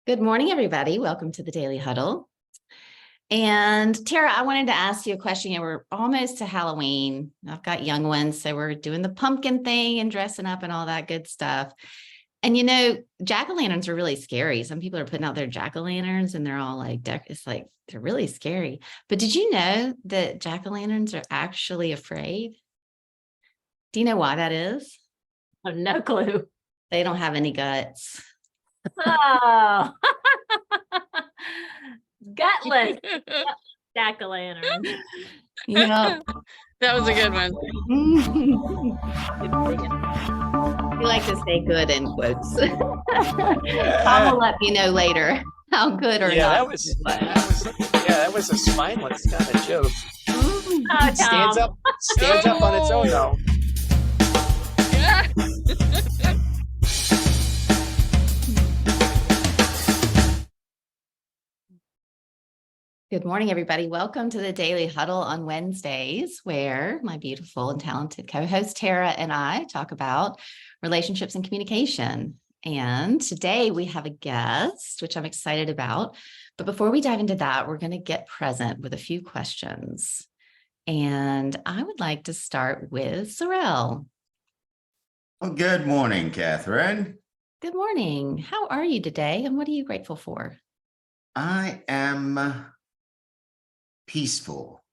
Good morning, everybody. Welcome to the Daily Huddle. And Tara, I wanted to ask you a question. We're almost to Halloween. I've got young ones, so we're doing the pumpkin thing and dressing up and all that good stuff. And jack-o'-lanterns are really scary. Some people are putting out their jack-o'-lanterns and they're all like, it's like, they're really scary. But did you know that jack-o'-lanterns are actually afraid? Do you know why that is? I have no clue. They don't have any guts. Oh, gutless jack-o'-lantern. Yeah. That was a good one. We like to say good in quotes. I will let you know later how good or not. That was a spineless kind of joke. Oh, Stands up on its own though. Good morning, everybody. Welcome to the Daily Huddle on Wednesdays, where my beautiful and talented co-host Tara and I talk about relationships and communication. And today we have a guest, which I'm excited about. But before we dive into that, we're going to get present with a few questions. And I would like to start with Sorrel. Well, good morning, Catherine. Good morning. How are you today? And what are you grateful for? I am peaceful,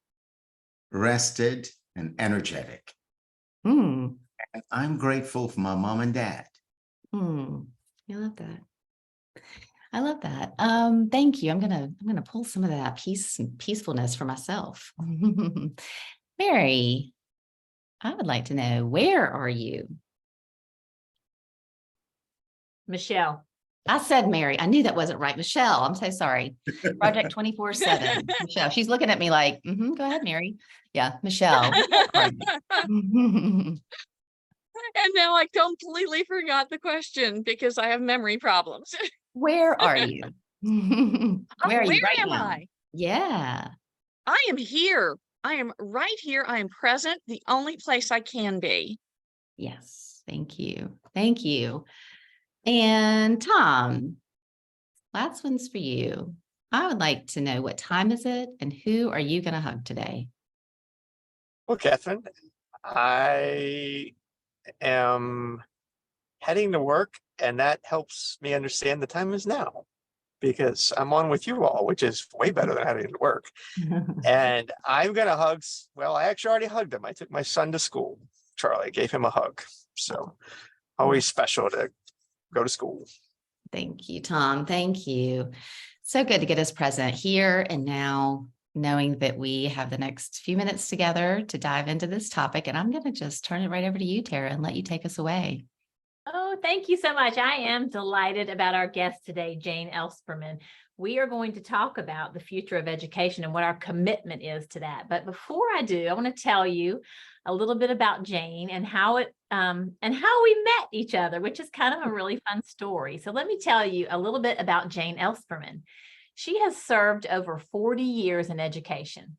rested, and energetic. And I'm grateful for my mom and dad. I love that. I love that. Thank you. I'm gonna pull some of that peacefulness for myself. Mary, I would like to know, where are you? Michelle. I said Mary. I knew that wasn't right. Michelle, I'm so sorry. Project 24/7. Michelle, she's looking at me like, go ahead, Mary. Yeah, Michelle. And now I completely forgot the question because I have memory problems. Where are you? Where are you right am now? I? Yeah. I am here. I am right here. I am present, the only place I can be. Yes. Thank you. Thank you. And Tom, last one's for you. I would like to know, what time is it and who are you going to hug today? Well, Catherine, I am heading to work, and that helps me understand the time is now because I'm on with you all, which is way better than heading to work. And I'm going to hug. Well, I actually already hugged him. I took my son to school. Charlie, gave him a hug. So always special to go to school. Thank you, Tom. Thank you. So good to get us present here and now, knowing that we have the next few minutes together to dive into this topic. And I'm going to just turn it right over to you, Tara, and let you take us away. Oh, thank you so much. I am delighted about our guest today, Jayne Ellspermann. We are going to talk about the future of education and what our commitment is to that. But before I do, I want to tell you a little bit about Jayne and how we met each other, which is kind of a really fun story. So let me tell you a little bit about Jayne Ellspermann. She has served over 40 years in education.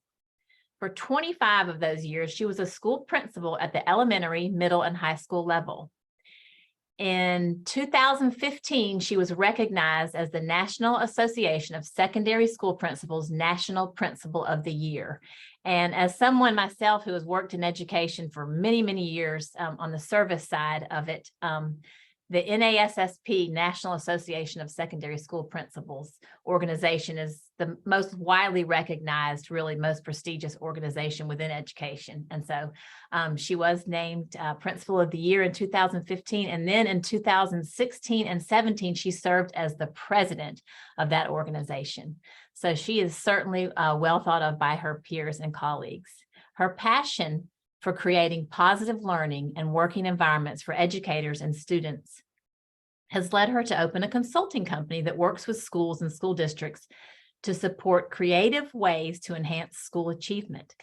For 25 of those years, she was a school principal at the elementary, middle, and high school level. In 2015, she was recognized as the National Association of Secondary School Principals National Principal of the Year. And as someone myself who has worked in education for many, many years on the service side of it, the NASSP, National Association of Secondary School Principals organization, is the most widely recognized, really most prestigious organization within education. And so she was named Principal of the Year in 2015. And then in 2016 and 17, she served as the president of that organization. So she is certainly well thought of by her peers and colleagues. Her passion for creating positive learning and working environments for educators and students has led her to open a consulting company that works with schools and school districts to support creative ways to enhance school achievement.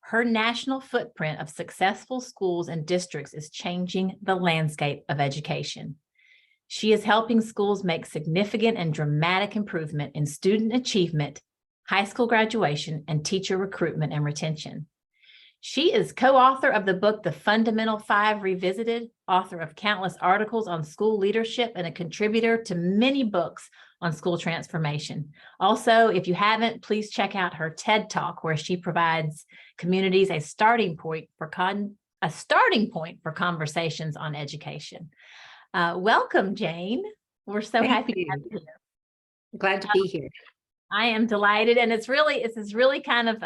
Her national footprint of successful schools and districts is changing the landscape of education. She is helping schools make significant and dramatic improvement in student achievement, high school graduation, and teacher recruitment and retention. She is co-author of the book, The Fundamental Five Revisited, author of countless articles on school leadership, and a contributor to many books on school transformation. Also, if you haven't, please check out her TED Talk, where she provides communities a starting point for conversations on education. Welcome, Jayne. We're so happy to have you here. Glad to be here. I am delighted. And it's really kind of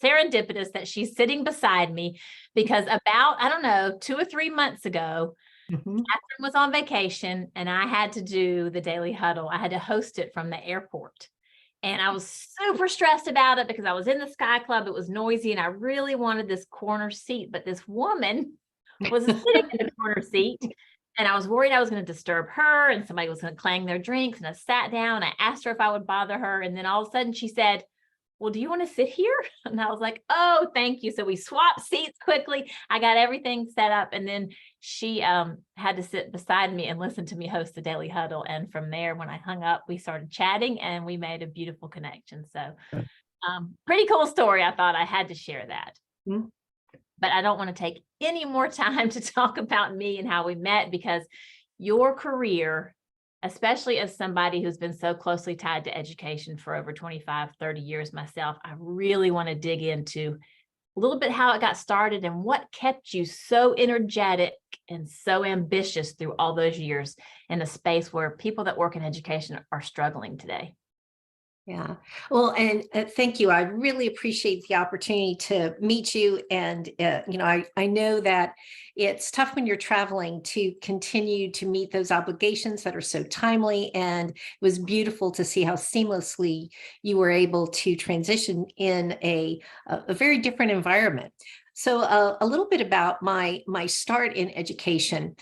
serendipitous that she's sitting beside me, because about, I don't know, 2 or 3 months ago, Catherine was on vacation and I had to do the Daily Huddle. I had to host it from the airport. And I was super stressed about it because I was in the Sky Club. It was noisy and I really wanted this corner seat, but this woman was sitting in the corner seat. And I was worried I was going to disturb her and somebody was going to clang their drinks. And I sat down, I asked her if I would bother her. And then all of a sudden she said, well, do you want to sit here? And I was like, oh, thank you. So we swapped seats quickly. I got everything set up. And then she had to sit beside me and listen to me host the Daily Huddle. And from there, when I hung up, we started chatting and we made a beautiful connection. So pretty cool story. I thought I had to share that. But I don't want to take any more time to talk about me and how we met, because your career, especially as somebody who's been so closely tied to education for over 25, 30 years myself, I really want to dig into a little bit how it got started and what kept you so energetic and so ambitious through all those years in a space where people that work in education are struggling today. Yeah. Well, and thank you. I really appreciate the opportunity to meet you. And, I know that it's tough when you're traveling to continue to meet those obligations that are so timely. And it was beautiful to see how seamlessly you were able to transition in a very different environment. So a little bit about my start in education.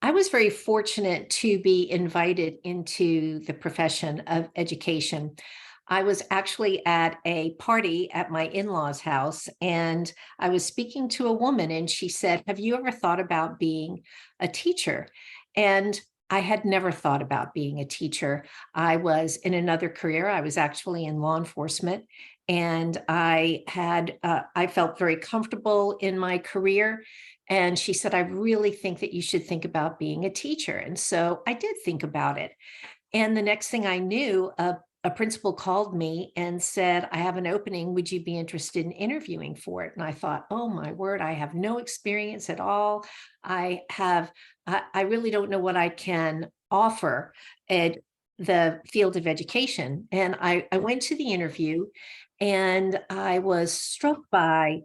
I was very fortunate to be invited into the profession of education. I was actually at a party at my in-laws' house, and I was speaking to a woman, and she said, have you ever thought about being a teacher? And I had never thought about being a teacher. I was in another career. I was actually in law enforcement, and I felt very comfortable in my career. And she said, I really think that you should think about being a teacher. And so I did think about it. And the next thing I knew, a principal called me and said, I have an opening. Would you be interested in interviewing for it? And I thought, oh my word, I have no experience at all. I really don't know what I can offer at the field of education. And I went to the interview and I was struck by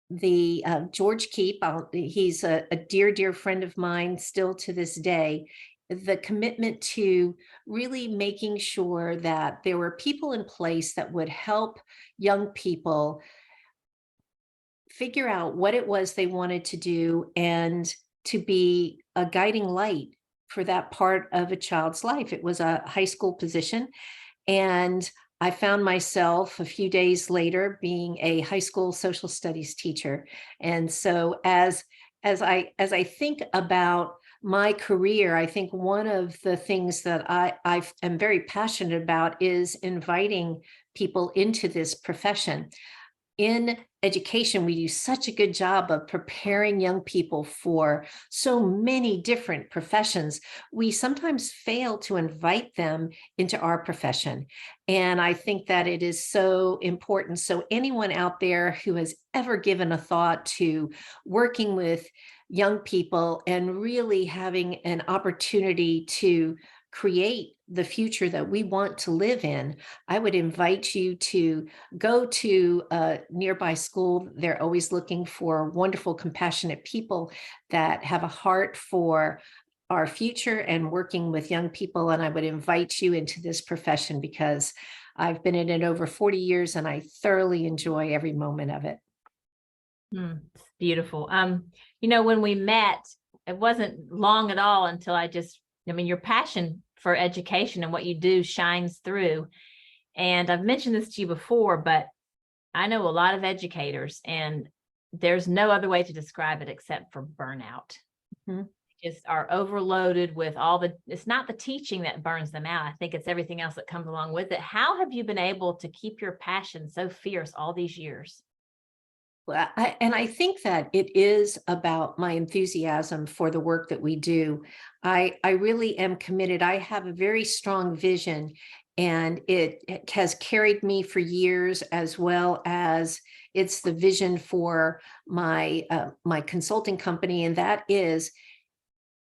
the George Keep. He's a dear, dear friend of mine still to this day. The commitment to really making sure that there were people in place that would help young people figure out what it was they wanted to do and to be a guiding light for that part of a child's life. It was a high school position, and I found myself a few days later being a high school social studies teacher. And so as I think about my career, I think one of the things that I am very passionate about is inviting people into this profession. In education, we do such a good job of preparing young people for so many different professions. We sometimes fail to invite them into our profession. And I think that it is so important. So anyone out there who has ever given a thought to working with young people and really having an opportunity to create the future that we want to live in, I would invite you to go to a nearby school. They're always looking for wonderful, compassionate people that have a heart for our future and working with young people. And I would invite you into this profession because I've been in it over 40 years and I thoroughly enjoy every moment of it. It's beautiful. When we met, it wasn't long at all until your passion for education and what you do shines through. And I've mentioned this to you before, but I know a lot of educators, and there's no other way to describe it except for burnout. Just are overloaded with it's not the teaching that burns them out. I think it's everything else that comes along with it. How have you been able to keep your passion so fierce all these years? Well, I think that it is about my enthusiasm for the work that we do. I really am committed. I have a very strong vision, and it has carried me for years, as well as it's the vision for my consulting company, and that is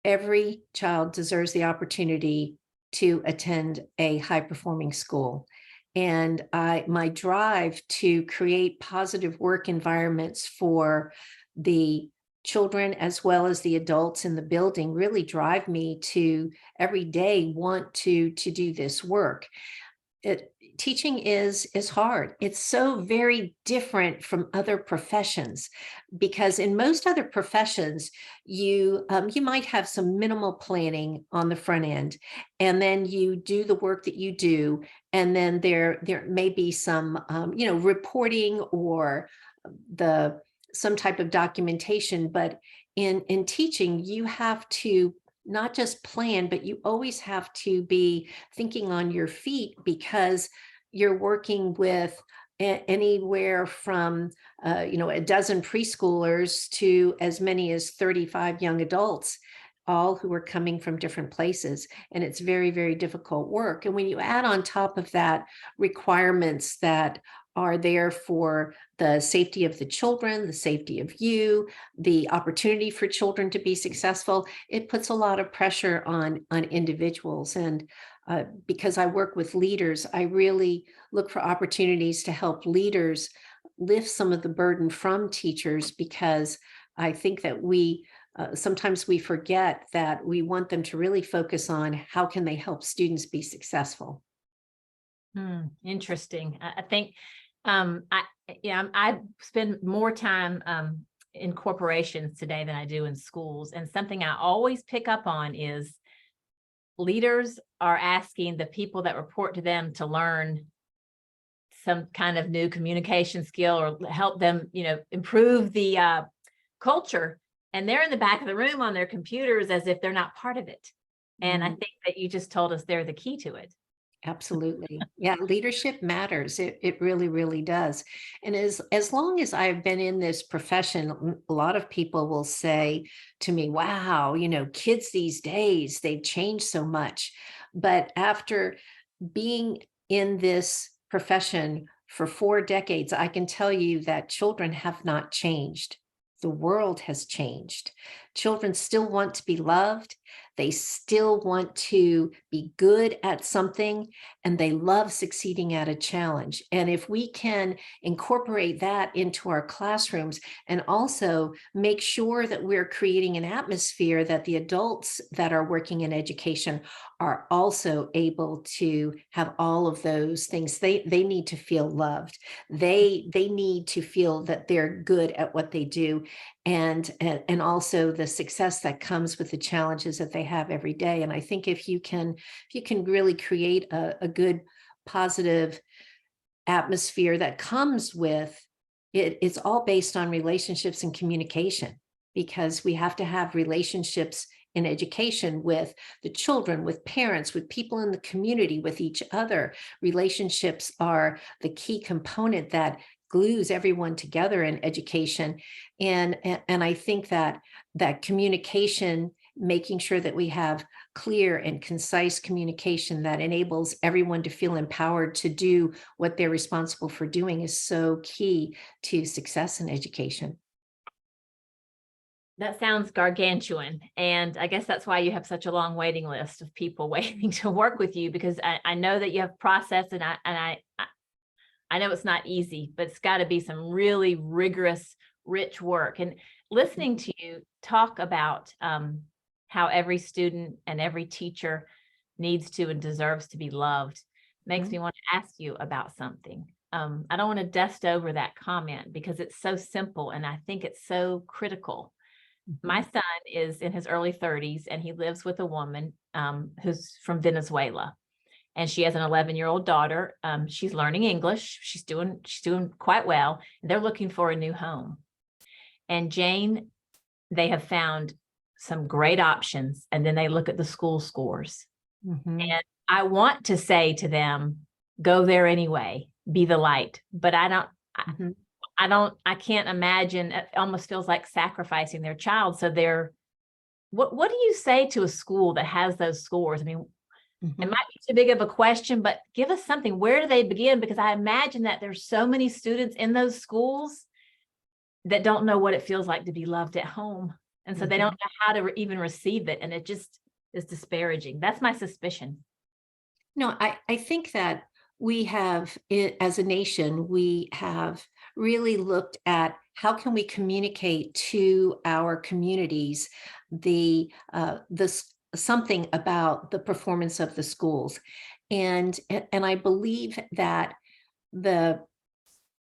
every child deserves the opportunity to attend a high-performing school. And my drive to create positive work environments for the children as well as the adults in the building really drive me to every day want to do this work. Teaching is hard. It's so very different from other professions, because in most other professions, you might have some minimal planning on the front end, and then you do the work that you do, and then there may be some reporting or some type of documentation. But in teaching, you have to not just plan, but you always have to be thinking on your feet, because you're working with anywhere from a dozen preschoolers to as many as 35 young adults, all who are coming from different places. And it's very, very difficult work. And when you add on top of that requirements that are there for the safety of the children, the safety of you, the opportunity for children to be successful, it puts a lot of pressure on individuals. And because I work with leaders, I really look for opportunities to help leaders lift some of the burden from teachers, because I think that sometimes we forget that we want them to really focus on how can they help students be successful. Interesting. I think I spend more time in corporations today than I do in schools. And something I always pick up on is leaders are asking the people that report to them to learn some kind of new communication skill or help them, improve the culture. And they're in the back of the room on their computers as if they're not part of it. And I think that you just told us they're the key to it. Absolutely. Yeah, leadership matters. It really, really does. And as long as I've been in this profession, a lot of people will say to me, wow, kids these days, they've changed so much. But after being in this profession for 4 decades, I can tell you that children have not changed. The world has changed. Children still want to be loved. They still want to be good at something, and they love succeeding at a challenge. And if we can incorporate that into our classrooms and also make sure that we're creating an atmosphere that the adults that are working in education are also able to have all of those things. They need to feel loved. They need to feel that they're good at what they do, and also the success that comes with the challenges that they have every day. And I think if you can really create a good, positive atmosphere that comes with it, it's all based on relationships and communication, because we have to have relationships in education with the children, with parents, with people in the community, with each other. Relationships are the key component that glues everyone together in education. And I think that communication, making sure that we have clear and concise communication that enables everyone to feel empowered to do what they're responsible for doing, is so key to success in education. That sounds gargantuan. And I guess that's why you have such a long waiting list of people waiting to work with you, because I know that you have process, and I know it's not easy, but it's got to be some really rigorous, rich work. And listening to you talk about how every student and every teacher needs to and deserves to be loved makes me want to ask you about something. I don't want to dust over that comment because it's so simple, and I think it's so critical. My son is in his early 30s, and he lives with a woman who's from Venezuela. And she has an 11-year-old daughter. She's learning English. She's doing quite well. And they're looking for a new home. And Jayne, they have found some great options. And then they look at the school scores. And I want to say to them, go there anyway, be the light. But I I can't imagine, it almost feels like sacrificing their child. So what do you say to a school that has those scores? I mean, Mhm. it might be too big of a question, but give us something. Where do they begin? Because I imagine that there's so many students in those schools that don't know what it feels like to be loved at home. And so they don't know how to even receive it. And it just is disparaging. That's my suspicion. No, I think that we have, as a nation, we have really looked at how can we communicate to our communities something about the performance of the schools, and I believe that the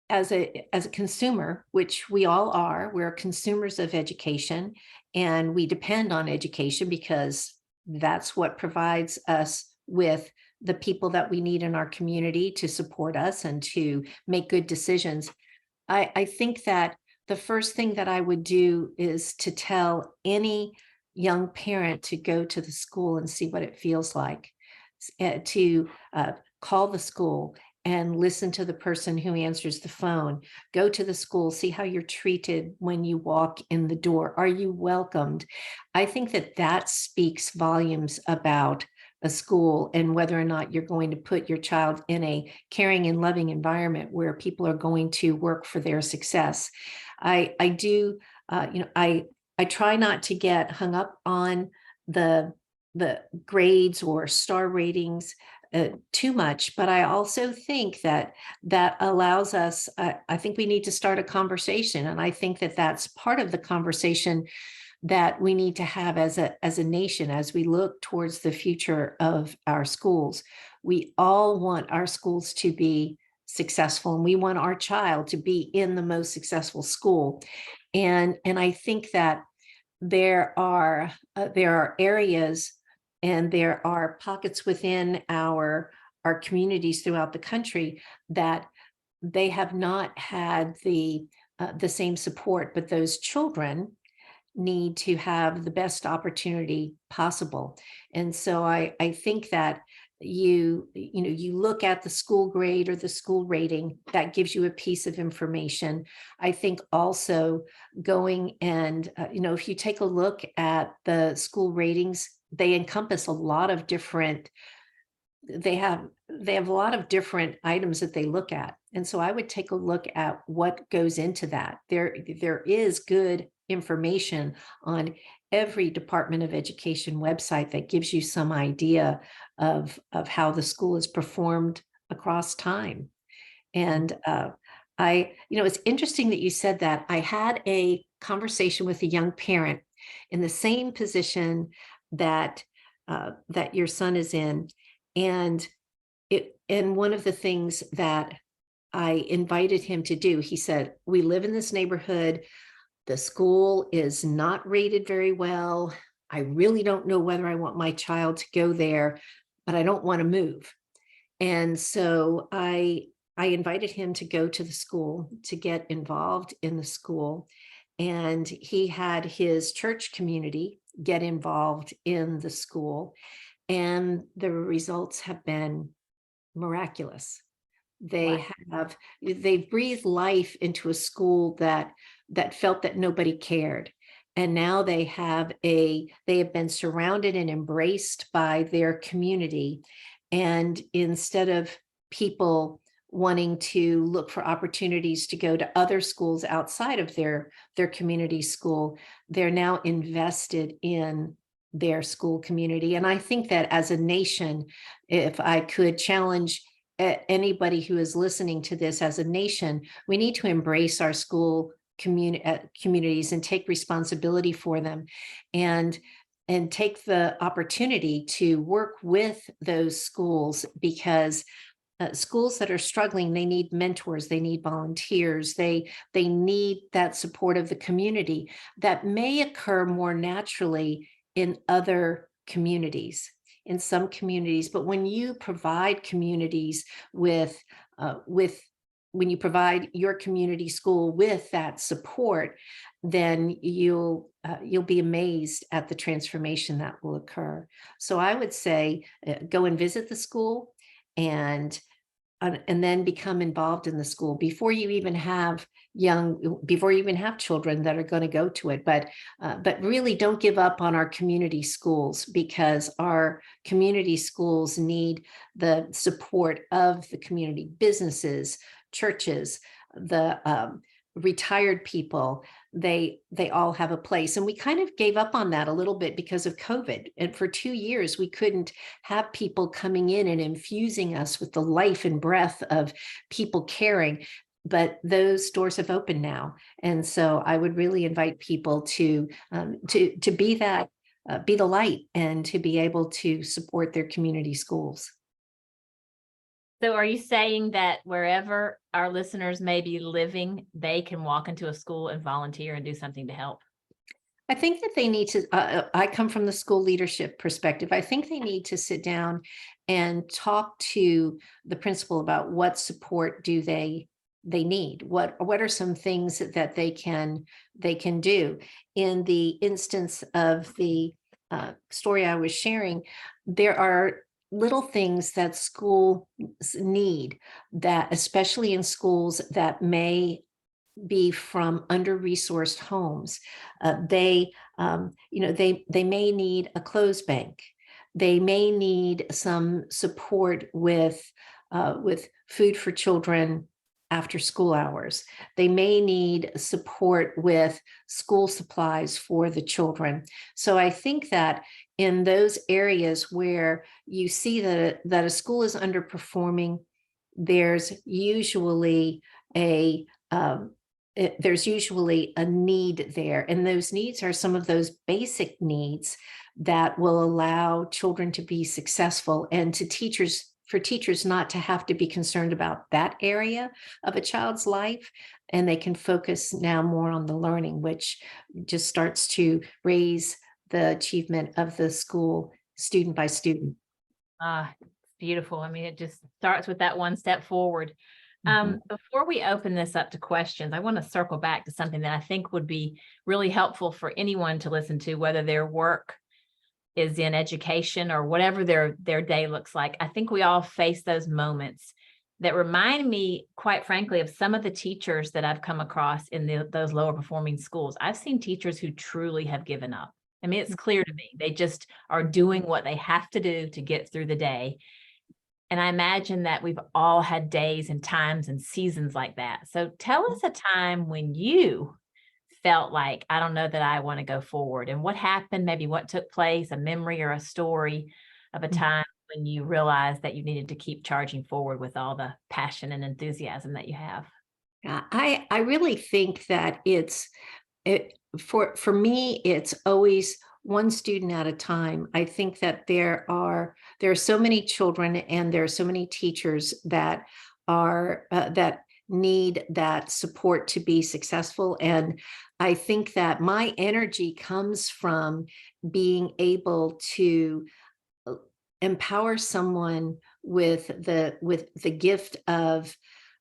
as a consumer, which we all are, we're consumers of education, and we depend on education because that's what provides us with the people that we need in our community to support us and to make good decisions. I think that the first thing that I would do is to tell any young parent to go to the school and see what it feels like, to call the school and listen to the person who answers the phone. Go to the school, see how you're treated when you walk in the door. Are you welcomed? I think that that speaks volumes about a school and whether or not you're going to put your child in a caring and loving environment where people are going to work for their success. I do, I try not to get hung up on the grades or star ratings too much, but I also think that that allows us, I think we need to start a conversation. And I think that that's part of the conversation that we need to have as a nation, as we look towards the future of our schools. We all want our schools to be successful, and we want our child to be in the most successful school. And I think that there are areas and there are pockets within our communities throughout the country that they have not had the same support, but those children need to have the best opportunity possible. And so I think that you look at the school grade or the school rating, that gives you a piece of information. I think also going and if you take a look at the school ratings, they encompass a lot of different, they have a lot of different items that they look at. And so I would take a look at what goes into that. There is good information on every Department of Education website that gives you some idea of how the school is performed across time. And it's interesting that you said that. I had a conversation with a young parent in the same position that that your son is in, and one of the things that I invited him to do, he said, we live in this neighborhood. The school is not rated very well. I really don't know whether I want my child to go there, but I don't want to move. And so I invited him to go to the school, to get involved in the school. And he had his church community get involved in the school. And the results have been miraculous. They they've breathed life into a school that felt that nobody cared. And now they have been surrounded and embraced by their community. And instead of people wanting to look for opportunities to go to other schools outside of their community school, they're now invested in their school community. And I think that as a nation, if I could challenge anybody who is listening to this, as a nation, we need to embrace our school communities and take responsibility for them, and take the opportunity to work with those schools, because schools that are struggling, they need mentors, they need volunteers, they need that support of the community that may occur more naturally in other communities, in some communities. But when you provide communities with when you provide your community school with that support, then you'll be amazed at the transformation that will occur. So I would say, go and visit the school, and and then become involved in the school before you even have children that are going to go to it. But really don't give up on our community schools, because our community schools need the support of the community, businesses, churches, the retired people. They all have a place. And we kind of gave up on that a little bit because of COVID. And for 2 years, we couldn't have people coming in and infusing us with the life and breath of people caring. But those doors have opened now. And so I would really invite people to be that, be the light, and to be able to support their community schools. So are you saying that wherever our listeners may be living, they can walk into a school and volunteer and do something to help? I think that they need to, I come from the school leadership perspective. I think they need to sit down and talk to the principal about what support do they need. What are some things that they can do? In the instance of the story I was sharing, there are little things that schools need, that especially in schools that may be from under-resourced homes. They may need a clothes bank. They may need some support with food for children after school hours. They may need support with school supplies for the children. So I think that in those areas where you see that a school is underperforming, there's usually a need there. And those needs are some of those basic needs that will allow children to be successful, and for teachers not to have to be concerned about that area of a child's life. And they can focus now more on the learning, which just starts to raise the achievement of the school student by student. It's beautiful. I mean, it just starts with that one step forward. Mm-hmm. Before we open this up to questions, I want to circle back to something that I think would be really helpful for anyone to listen to, whether their work is in education or whatever their day looks like. I think we all face those moments that remind me, quite frankly, of some of the teachers that I've come across in those lower performing schools. I've seen teachers who truly have given up. I mean, it's clear to me, they just are doing what they have to do to get through the day. And I imagine that we've all had days and times and seasons like that. So tell us a time when you felt like, I don't know that I want to go forward, and what happened, maybe what took place, a memory or a story of a time when you realized that you needed to keep charging forward with all the passion and enthusiasm that you have. Yeah, I really think that for me, it's always one student at a time. I think that there are so many children, and there are so many teachers that need that support to be successful. And I think that my energy comes from being able to empower someone with the gift of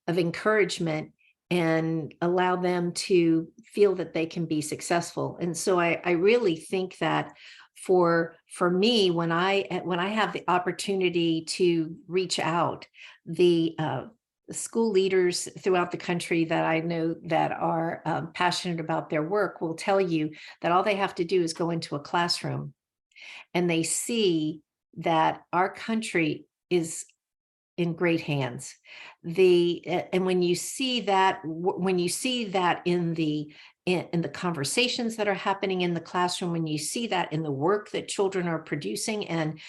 encouragement, and allow them to feel that they can be successful. And so I really think that for me, when I have the opportunity to reach out, the school leaders throughout the country that I know that are passionate about their work will tell you that all they have to do is go into a classroom, and they see that our country is in great hands. And when you see that in the conversations that are happening in the classroom, when you see that in the work that children are producing, and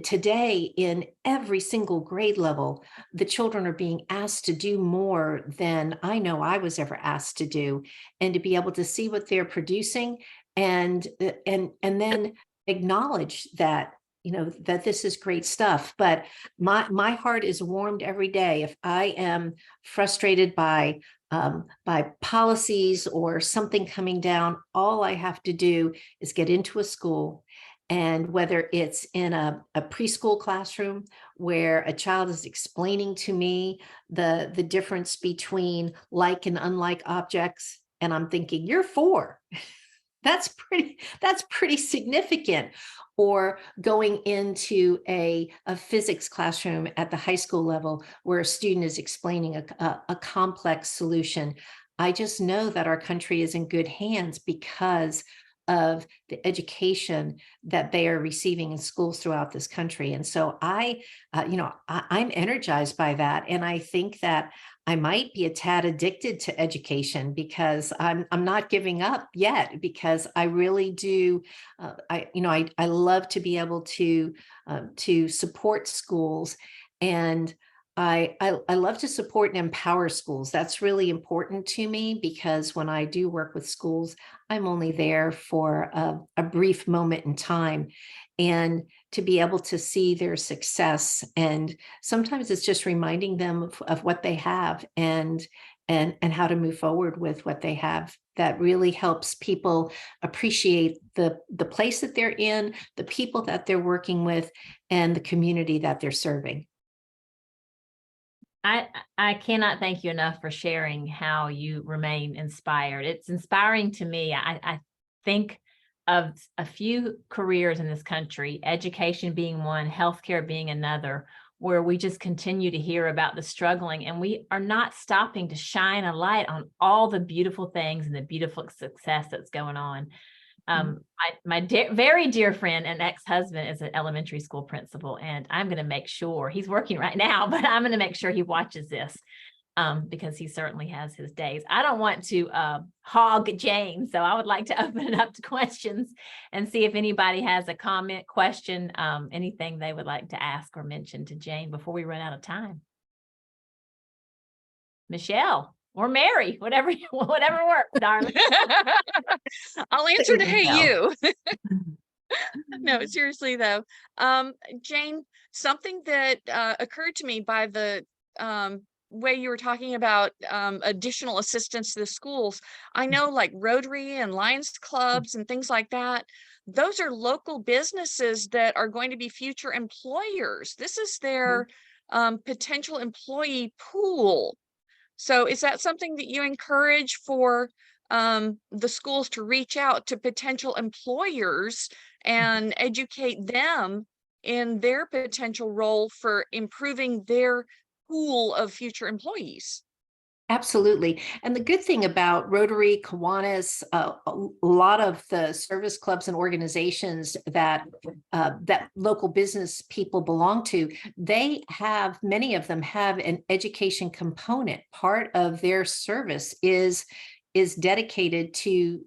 today in every single grade level, the children are being asked to do more than I know I was ever asked to do, and to be able to see what they're producing, and then acknowledge that, that this is great stuff. But my heart is warmed every day. If I am frustrated by policies or something coming down, all I have to do is get into a school. And whether it's in a preschool classroom where a child is explaining to me the difference between like and unlike objects, and I'm thinking, you're 4. That's pretty significant. Or going into a physics classroom at the high school level where a student is explaining a complex solution. I just know that our country is in good hands because of the education that they are receiving in schools throughout this country. And so I'm energized by that. And I think that I might be a tad addicted to education because I'm not giving up yet, because I really do. I love to be able to support schools, and I love to support and empower schools. That's really important to me, because when I do work with schools, I'm only there for a brief moment in time, and to be able to see their success. And sometimes it's just reminding them of what they have and how to move forward with what they have. That really helps people appreciate the place that they're in, the people that they're working with, and the community that they're serving. I cannot thank you enough for sharing how you remain inspired. It's inspiring to me. I think of a few careers in this country, education being one, healthcare being another, where we just continue to hear about the struggling, and we are not stopping to shine a light on all the beautiful things and the beautiful success that's going on. My very dear friend and ex-husband is an elementary school principal, and I'm going to make sure he's working right now, but I'm going to make sure he watches this because he certainly has his days. I don't want to hog Jayne, so I would like to open it up to questions and see if anybody has a comment, question, anything they would like to ask or mention to Jayne before we run out of time. Michelle or Mary, whatever works, darling. I'll answer to hey you. No, seriously though. Jayne, something that occurred to me by the way you were talking about additional assistance to the schools. I know like Rotary and Lions clubs and things like that. Those are local businesses that are going to be future employers. This is their potential employee pool. So is that something that you encourage for the schools to reach out to potential employers and educate them in their potential role for improving their pool of future employees? Absolutely. And the good thing about Rotary, Kiwanis, a lot of the service clubs and organizations that local business people belong to, many of them have an education component. Part of their service is dedicated to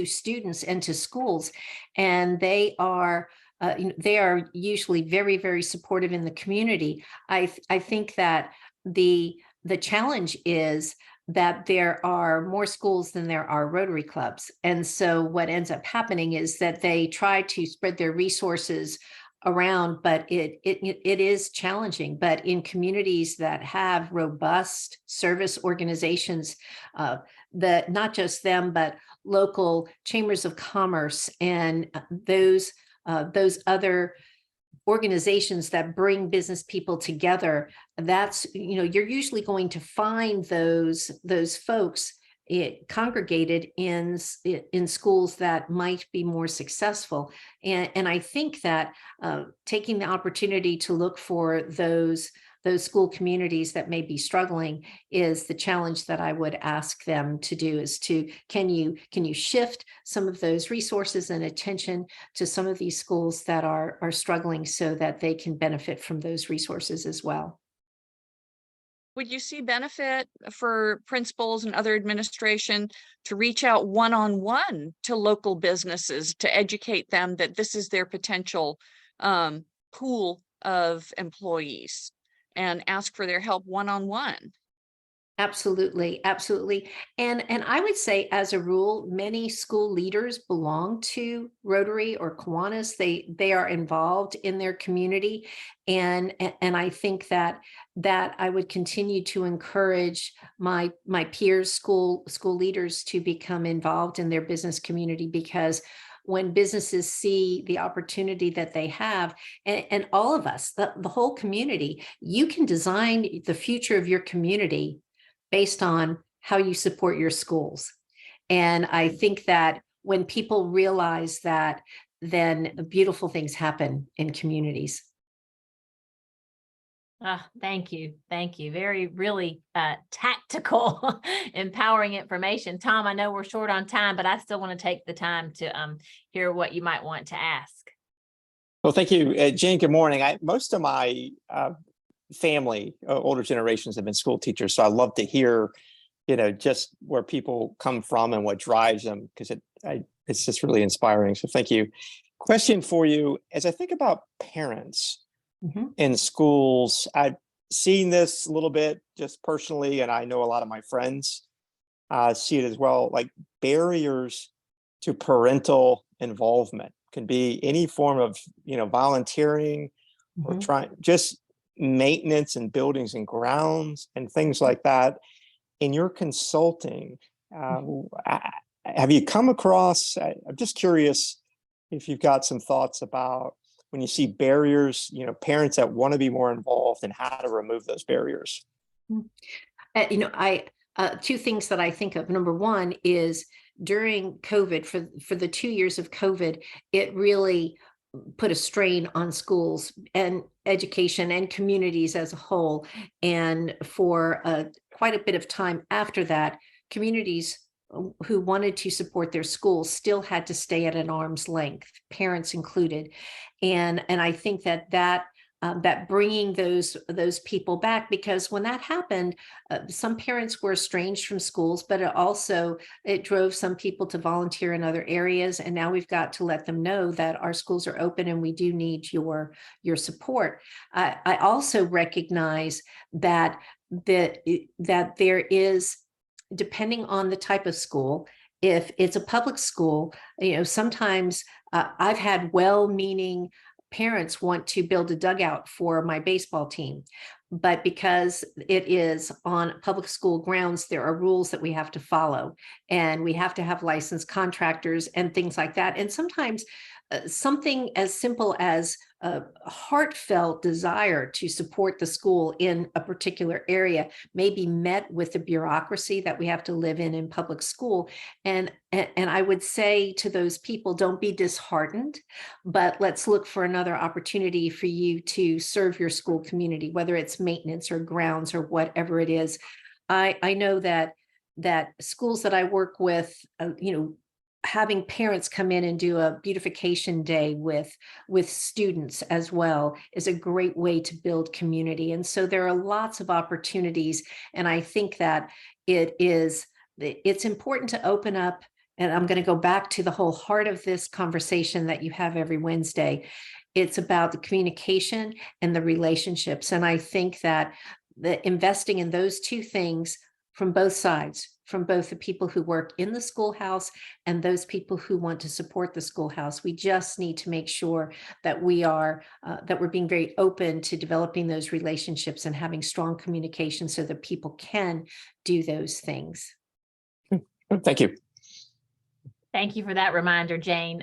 students and to schools, and they are usually very, very supportive in the community. I think that the challenge is that there are more schools than there are Rotary clubs. And so what ends up happening is that they try to spread their resources around, but it is challenging. But in communities that have robust service organizations, not just them, but local chambers of commerce and those other organizations that bring business people together, you're usually going to find those folks congregated in schools that might be more successful. And I think that taking the opportunity to look for those school communities that may be struggling is the challenge that I would ask them to do, is can you shift some of those resources and attention to some of these schools that are struggling so that they can benefit from those resources as well. Would you see benefit for principals and other administration to reach out one-on-one to local businesses to educate them that this is their potential pool of employees and ask for their help one-on-one? Absolutely, absolutely. And I would say, as a rule, many school leaders belong to Rotary or Kiwanis. They are involved in their community. And I think that I would continue to encourage my peers, school leaders, to become involved in their business community, because when businesses see the opportunity that they have, and all of us, the whole community, you can design the future of your community based on how you support your schools. And I think that when people realize that, then beautiful things happen in communities. Thank you. Thank you. Very, really tactical, empowering information. Tom, I know we're short on time, but I still want to take the time to hear what you might want to ask. Well, thank you, Jane. Good morning. Most of my family, older generations, have been school teachers, so I love to hear, just where people come from and what drives them, because it's just really inspiring. So thank you. Question for you: as I think about parents in schools, I've seen this a little bit just personally, and I know a lot of my friends see it as well. Like, barriers to parental involvement can be any form of, volunteering or just maintenance and buildings and grounds and things like that. In your consulting, have you come across, I'm just curious if you've got some thoughts about when you see barriers, parents that want to be more involved, and how to remove those barriers. Two things that I think of. Number one is during COVID, for the 2 years of COVID, it really put a strain on schools and education and communities as a whole. And for quite a bit of time after that, communities who wanted to support their schools still had to stay at an arm's length, parents included. And I think that bringing those people back, because when that happened, some parents were estranged from schools, but it drove some people to volunteer in other areas. And now we've got to let them know that our schools are open and we do need your support. I also recognize that there is, depending on the type of school, if it's a public school, sometimes I've had well-meaning parents want to build a dugout for my baseball team, but because it is on public school grounds, there are rules that we have to follow, and we have to have licensed contractors and things like that. And sometimes something as simple as a heartfelt desire to support the school in a particular area may be met with the bureaucracy that we have to live in public school. And I would say to those people, don't be disheartened, but let's look for another opportunity for you to serve your school community, whether it's maintenance or grounds or whatever it is. I know that schools that I work with, having parents come in and do a beautification day with students as well is a great way to build community. And so there are lots of opportunities. And I think that it's important to open up. And I'm going to go back to the whole heart of this conversation that you have every Wednesday. It's about the communication and the relationships. And I think that investing in those two things from both sides, from both the people who work in the schoolhouse and those people who want to support the schoolhouse, we just need to make sure that we're being very open to developing those relationships and having strong communication so that people can do those things. Thank you. Thank you for that reminder, Jane.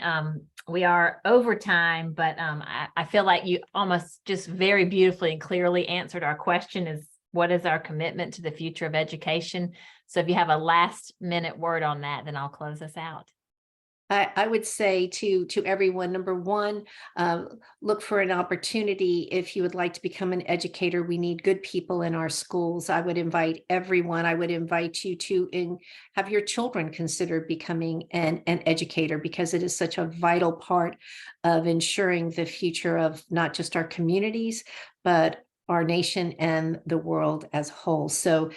We are over time, but I feel like you almost just very beautifully and clearly answered our question: is what is our commitment to the future of education? So if you have a last minute word on that, then I'll close us out. I would say to everyone, number one, look for an opportunity. If you would like to become an educator, we need good people in our schools. I would invite everyone. I would invite you to have your children consider becoming an educator, because it is such a vital part of ensuring the future of not just our communities, but our nation and the world as a whole. So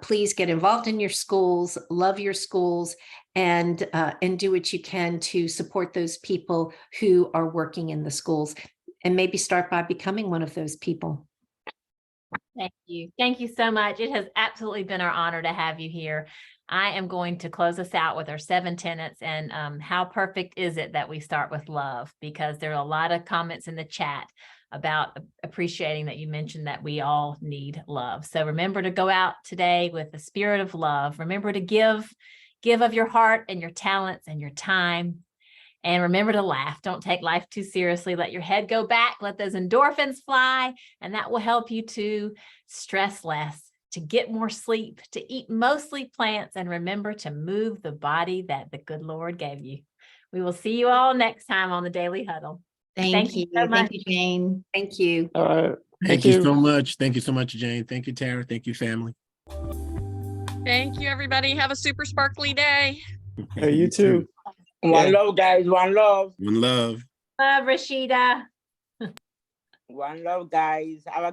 please get involved in your schools, love your schools, and do what you can to support those people who are working in the schools, and maybe start by becoming one of those people. Thank you. Thank you so much. It has absolutely been our honor to have you here. I am going to close us out with our 7 tenets, and how perfect is it that we start with love, because there are a lot of comments in the chat about appreciating that you mentioned that we all need love. So remember to go out today with the spirit of love. Remember to give of your heart and your talents and your time. And remember to laugh. Don't take life too seriously. Let your head go back. Let those endorphins fly. And that will help you to stress less to get more sleep, to eat mostly plants, and remember to move the body that the good Lord gave you. We will see you all next time on the Daily Huddle. Thank you. so much. Thank you, Jane. Thank you. All right. Thank you so much. Thank you so much, Jane. Thank you, Tara. Thank you, family. Thank you, everybody. Have a super sparkly day. Hey, you too. One Yeah. love, guys. One love. One love. Love, Rashida. One love, guys. Have a